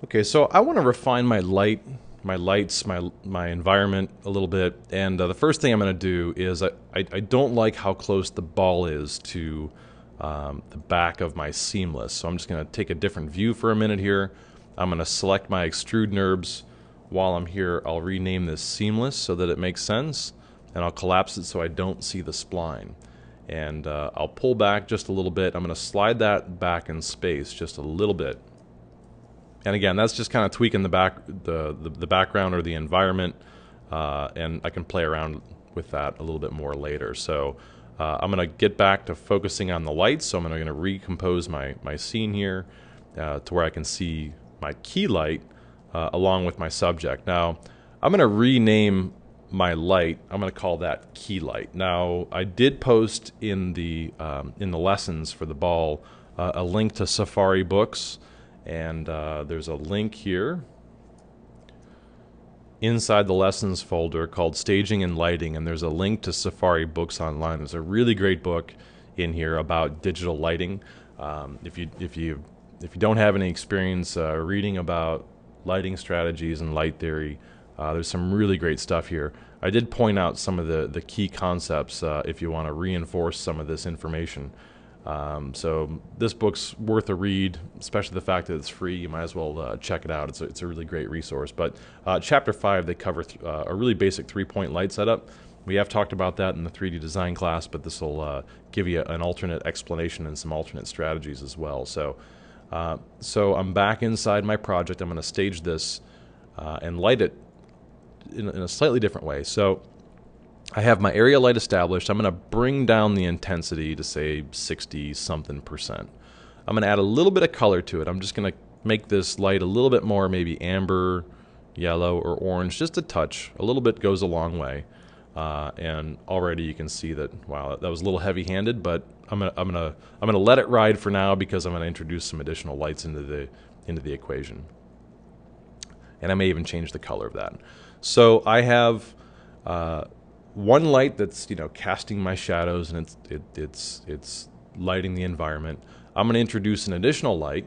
Okay, so I want to refine my lights, my environment a little bit. And the first thing I'm going to do is I don't like how close the ball is to the back of my seamless. So I'm just going to take a different view for a minute here. I'm going to select my extrude NURBS. While I'm here, I'll rename this seamless so that it makes sense. And I'll collapse it so I don't see the spline. And I'll pull back just a little bit. I'm going to slide that back in space just a little bit. And again, that's just kind of tweaking the background or the environment, and I can play around with that a little bit more later. So I'm going to get back to focusing on the lights. So I'm going to recompose my scene here to where I can see my key light along with my subject. Now I'm going to rename my light. I'm going to call that key light. Now I did post in the lessons for the ball a link to Safari books. And there's a link here inside the lessons folder called Staging and Lighting, and there's a link to Safari books online. There's a really great book in here about digital lighting. If you don't have any experience reading about lighting strategies and light theory, there's some really great stuff here. I did point out some of the key concepts if you want to reinforce some of this information. So this book's worth a read, especially the fact that it's free. You might as well check it out. It's a really great resource. But Chapter 5, they cover a really basic three-point light setup. We have talked about that in the 3D design class, but this will give you an alternate explanation and some alternate strategies as well. So I'm back inside my project. I'm going to stage this and light it in a slightly different way. So I have my area light established. I'm going to bring down the intensity to say 60-something%. I'm going to add a little bit of color to it. I'm just going to make this light a little bit more maybe amber, yellow, or orange, just a touch. A little bit goes a long way. And already you can see that, wow, that was a little heavy-handed, but I'm gonna let it ride for now because I'm going to introduce some additional lights into the equation. And I may even change the color of that. So I have one light that's casting my shadows, and it's lighting the environment. I'm going to introduce an additional light,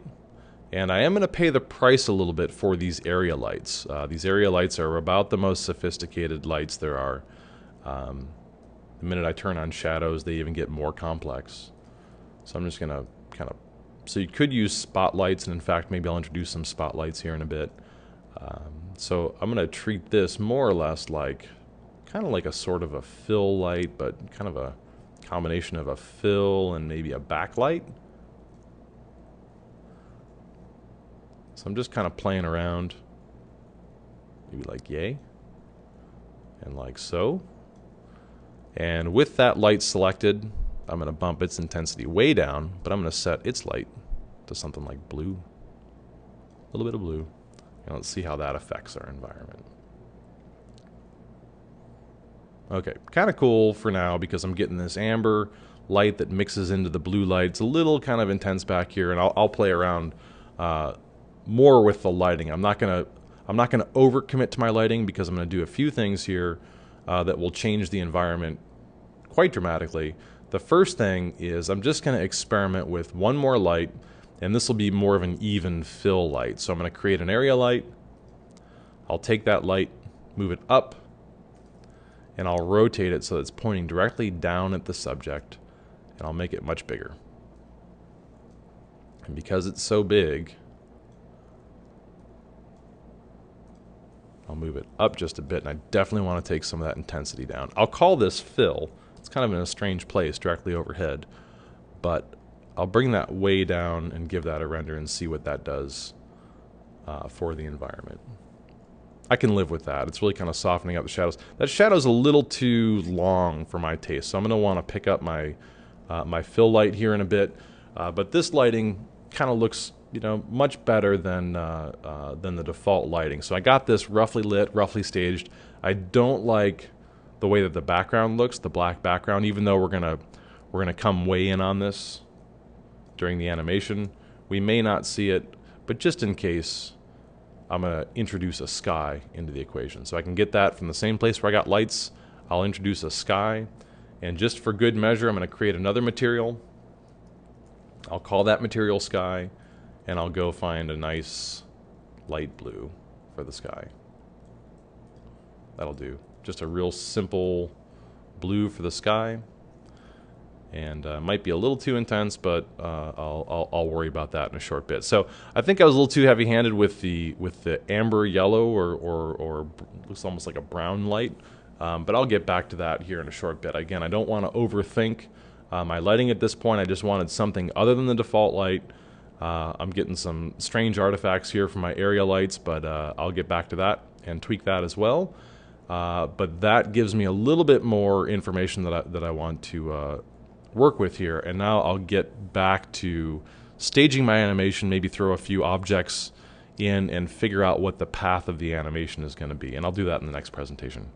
and I am going to pay the price a little bit for these area lights. These area lights are about the most sophisticated lights there are. The minute I turn on shadows, they even get more complex. So I'm just going to so you could use spotlights, and in fact maybe I'll introduce some spotlights here in a bit. So I'm going to treat this more or less like kind of like a sort of a fill light, but kind of a combination of a fill and maybe a backlight. So I'm just kind of playing around, maybe like yay, and like so. And with that light selected, I'm going to bump its intensity way down, but I'm going to set its light to something like blue, a little bit of blue. And let's see how that affects our environment. Okay, kind of cool for now because I'm getting this amber light that mixes into the blue light. It's a little kind of intense back here, and I'll play around more with the lighting. I'm not gonna overcommit to my lighting because I'm gonna do a few things here that will change the environment quite dramatically. The first thing is I'm just gonna experiment with one more light, and this will be more of an even fill light. So I'm gonna create an area light. I'll take that light, move it up, and I'll rotate it so it's pointing directly down at the subject, and I'll make it much bigger. And because it's so big, I'll move it up just a bit, and I definitely want to take some of that intensity down. I'll call this fill. It's kind of in a strange place directly overhead, but I'll bring that way down and give that a render and see what that does for the environment. I can live with that. It's really kind of softening up the shadows. That shadow's a little too long for my taste, so I'm going to want to pick up my my fill light here in a bit. But this lighting kind of looks, much better than the default lighting. So I got this roughly lit, roughly staged. I don't like the way that the background looks, the black background, even though we're gonna come way in on this during the animation. We may not see it, but just in case, I'm going to introduce a sky into the equation. So I can get that from the same place where I got lights. I'll introduce a sky, and just for good measure, I'm going to create another material. I'll call that material sky, and I'll go find a nice light blue for the sky. That'll do. Just a real simple blue for the sky. And might be a little too intense, but I'll worry about that in a short bit. So I think I was a little too heavy-handed with the amber yellow or looks almost like a brown light, but I'll get back to that here in a short bit. Again, I don't want to overthink my lighting at this point. I just wanted something other than the default light. I'm getting some strange artifacts here from my area lights, but I'll get back to that and tweak that as well. But that gives me a little bit more information that I want to work with here, and now I'll get back to staging my animation, maybe throw a few objects in and figure out what the path of the animation is going to be, and I'll do that in the next presentation.